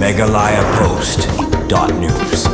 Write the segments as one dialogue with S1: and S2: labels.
S1: MeghalayaPost.news.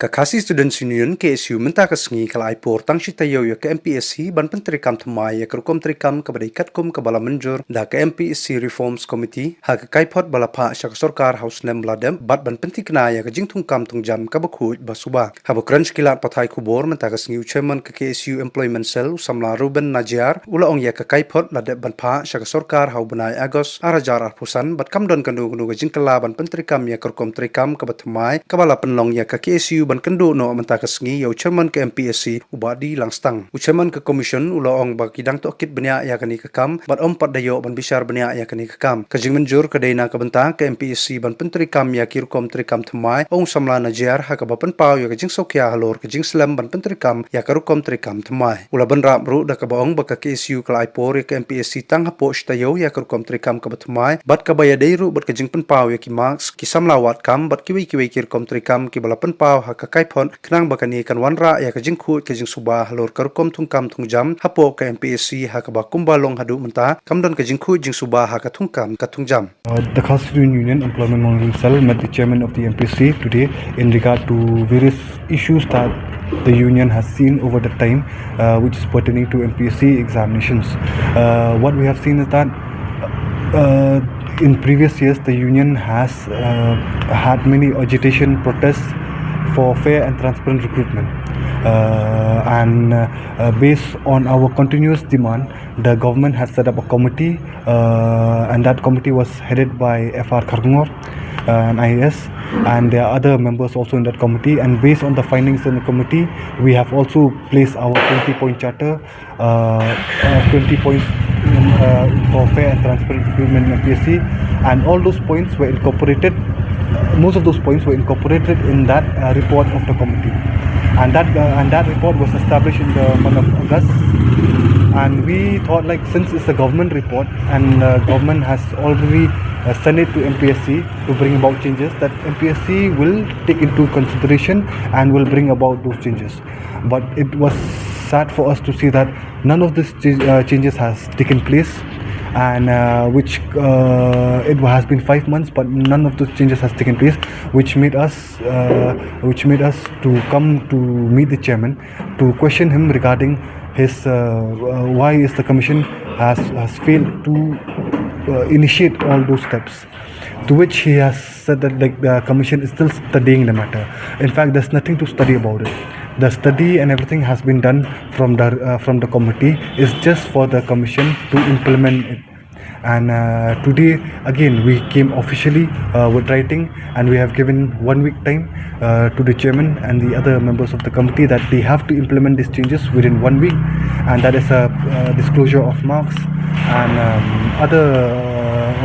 S2: Kakasi Students Union KSU minta kesengi kalau aipor tang citayo ya ke MPSC ban pyntreikam thymmai ya ke rukom pyntreikam ke badai katkum ke bala menjur da ke MPSC Reforms Committee ha ke kaipot bala pha syak sarkar house nem ladem bat ban pentikna ya ke jing thungkam tungjam ka bakhu basuba ha bukran skilat pathai kubor minta kesengi chairman ke KSU Employment Cell samla Ruben Najiar ula ong ya ke kaipot ladem ban pha syak sarkar hau benai Agos arajar arpusan bat kamdon kandu ke jing kala ban pyntreikam ya ke rukom pyntreikam ke thymmai ke bala penlong ya ke KSU ban kendo no menta kesengi ya chairman ke MPSC ubadi langstang chairman ke commission ula ong ba kidang to kit benya ya kani kekam bat ompat dayo ban bishar benya ya kani kekam kajing menjur ke daina ke bentang ke MPSC ban pyntreikam ya ki rukom pyntreikam thymmai ong samla najiar ha ka ba penpau ya kajing sokya halor kajing slam ban pyntreikam ya ka rukom pyntreikam thymmai ula ban rap ru da ka ba ong ba ka KSU kala aipor ya ke MPSC tang hapo shtayo ya ka rukom pyntreikam ka thymmai bat ka ba ya deiru bat kajing penpau ya ki marks ki samla wat kam bat ki ki rukom pyntreikam ki bala penpau ha ka kaipon kenang bakani kan wanra ya kajing khut kajing subah halor ka rukom thungkam thungjam hapo ka MPSC ha ka ba kumbalong hadu menta kamdon kajing khut jing subah ha ka thungkam ka thungjam.
S3: The Student Union Employment Monitoring Cell met the chairman of the MPSC today in regard to various issues that the union has seen over the time which is pertaining to MPSC examinations. What we have seen is that in previous years the union has had many agitation protests for fair and transparent recruitment, based on our continuous demand, the government has set up a committee, and that committee was headed by FR Karngor and IAS, and there are other members also in that committee, and based on the findings in the committee we have also placed our 20-point charter, 20 points for fair and transparent recruitment in MPSC, and all those points were incorporated. Most of those points were incorporated in that report of the committee, and that report was established in the month of August. And we thought, like, since it's a government report and government has already sent it to MPSC to bring about changes, that MPSC will take into consideration and will bring about those changes. But it was sad for us to see that none of these changes has taken place, and it has been 5 months, but none of those changes has taken place, which made us to come to meet the chairman to question him regarding his why is the commission has failed to initiate all those steps. To which he has said that, like, the commission is still studying the matter. In fact, there's nothing to study about it. The study and everything has been done from the committee. It's just for the commission to implement it. And today again we came officially with writing, and we have given 1 week time to the chairman and the other members of the committee that they have to implement these changes within 1 week, and that is a disclosure of marks and other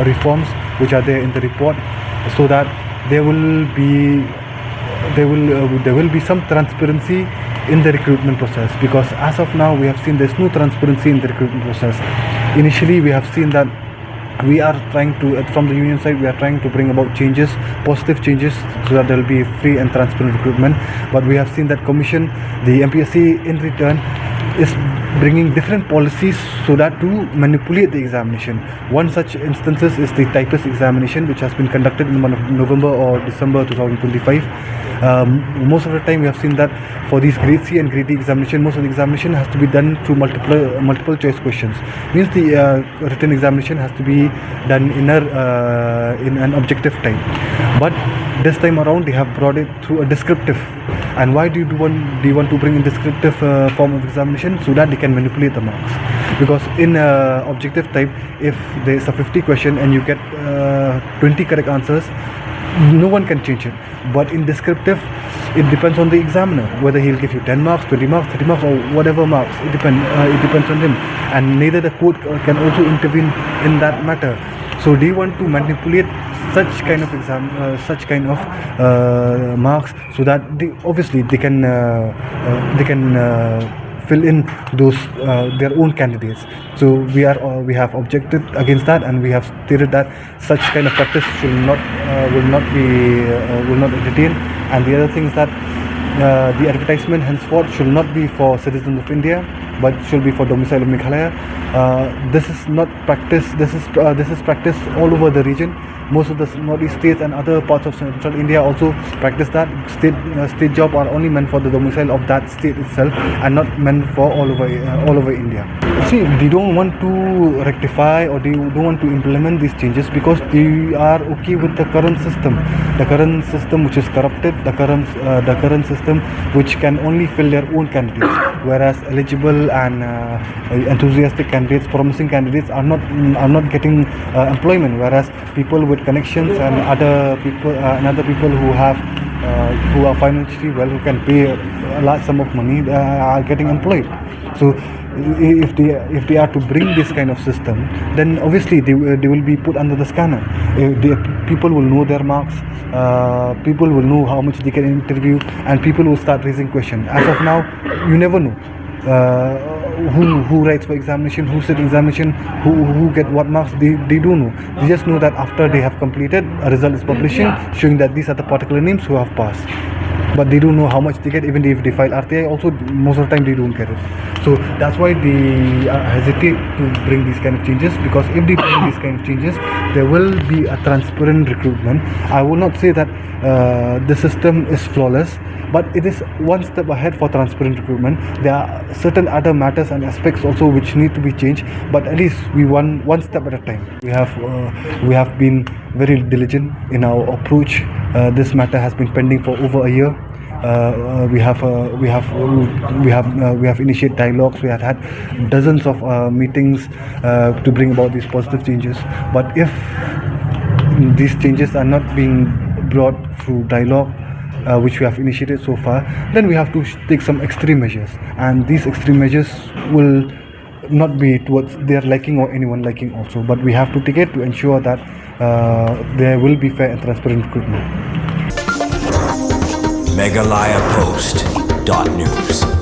S3: reforms which are there in the report, so that there will be some transparency in the recruitment process, because as of now we have seen there's no transparency in the recruitment process. Initially we have seen that we are trying to, from the union side, we are trying to bring about changes, positive changes, so that there will be free and transparent recruitment. But we have seen that commission, the MPSC in return, is bringing different policies so that to manipulate the examination. One such instances is the typist examination, which has been conducted in the month of November or December 2025. Most of the time we have seen that for these grade C and grade D examination, most of the examination has to be done through multiple choice questions. Means the written examination has to be done in an objective time. But this time around they have brought it through a descriptive. And why do you want to bring in descriptive form of examination? So that they can manipulate the marks. Because in objective type, if there is a 50 question and you get 20 correct answers, no one can change it. But in descriptive, it depends on the examiner whether he'll give you 10 marks, 20 marks, 30 marks, or whatever marks. It depends on him, and neither the court can also intervene in that matter. So they want to manipulate such kind of marks, so that they can fill in those their own candidates. So we have objected against that, and we have stated that such kind of practice will not entertain. And the other thing is that the advertisement henceforth should not be for citizens of India, but it should be for domicile of Meghalaya. This is not practiced. This is practiced all over the region. Most of the northeast states and other parts of central India also practice that. State job are only meant for the domicile of that state itself and not meant for all over India. See, they don't want to rectify or they don't want to implement these changes because they are okay with the current system which is corrupted, the current system which can only fill their own candidates, whereas eligible and enthusiastic candidates, promising candidates are not getting employment, whereas people with connections and other people who are financially well, who can pay a large sum of money, are getting employed. So if they are to bring this kind of system, then obviously they will be put under the scanner. People will know their marks, people will know how much they can interview, and people will start raising questions. As of now, you never know who writes for examination, who sits examination, who get what marks. They don't know. They just know that after they have completed, a result is publishing showing that these are the particular names who have passed. But they don't know how much they get. Even if they file RTI, also most of the time they don't get it. So that's why they hesitate to bring these kind of changes, because if they bring these kind of changes, there will be a transparent recruitment. I will not say that the system is flawless, but it is one step ahead for transparent recruitment. There are certain other matters and aspects also which need to be changed, but at least we one step at a time. We have been very diligent in our approach. This matter has been pending for over a year. We have initiated dialogues. We have had dozens of meetings to bring about these positive changes. But if these changes are not being brought through dialogue, which we have initiated so far, then we have to take some extreme measures, and these extreme measures will not be towards their liking or anyone liking also, but we have to take it to ensure that there will be fair and transparent recruitment.
S1: MeghalayaPost.news